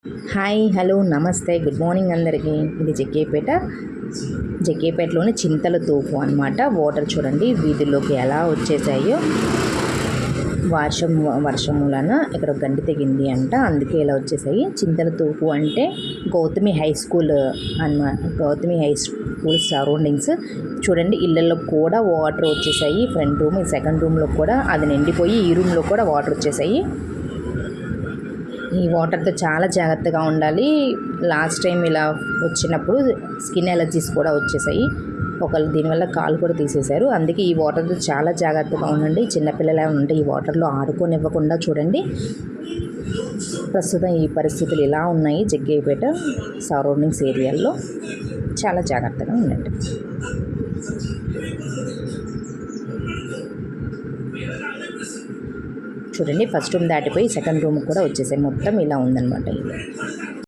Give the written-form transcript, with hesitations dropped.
Hi hello నమస్తే good morning అందరికీ. ఇది జగ్గేపేటలోని చింతల తోపు అనమాట. వాటర్ చూడండి వీధుల్లోకి ఎలా వచ్చేసాయో. వర్షం మూలన ఇక్కడ గండి తెగింది అంట, అందుకే ఇలా వచ్చేసాయి. చింతల తోపు అంటే గౌతమి హై స్కూల్ అన్నమాట. గౌతమి హై స్కూల్ సరౌండింగ్స్ చూడండి. ఇళ్ళల్లో కూడా వాటర్ వచ్చేసాయి. ఫ్రంట్ రూమ్, సెకండ్ రూమ్లో కూడా అది నిండిపోయి ఈ రూమ్లో కూడా వాటర్ వచ్చేసాయి. ఈ వాటర్తో చాలా జాగ్రత్తగా ఉండాలి. లాస్ట్ టైం ఇలా వచ్చినప్పుడు స్కిన్ ఎలర్జీస్ కూడా వచ్చేసాయి. ఒకళ్ళు దీనివల్ల కాలు కూడా తీసేశారు. అందుకే ఈ వాటర్తో చాలా జాగ్రత్తగా ఉండండి. చిన్నపిల్లలు ఉంటే ఈ వాటర్లో ఆడుకోనివ్వకుండా చూడండి. ప్రస్తుతం ఈ పరిస్థితులు ఇలా ఉన్నాయి జగ్గయ్యపేట సరౌండింగ్స్ ఏరియాల్లో. చాలా జాగ్రత్తగా ఉండండి. చూడండి ఫస్ట్ రూమ్ దాటిపోయి సెకండ్ రూమ్ కూడా వచ్చేసాయి. మొత్తం ఇలా ఉందన్నమాట.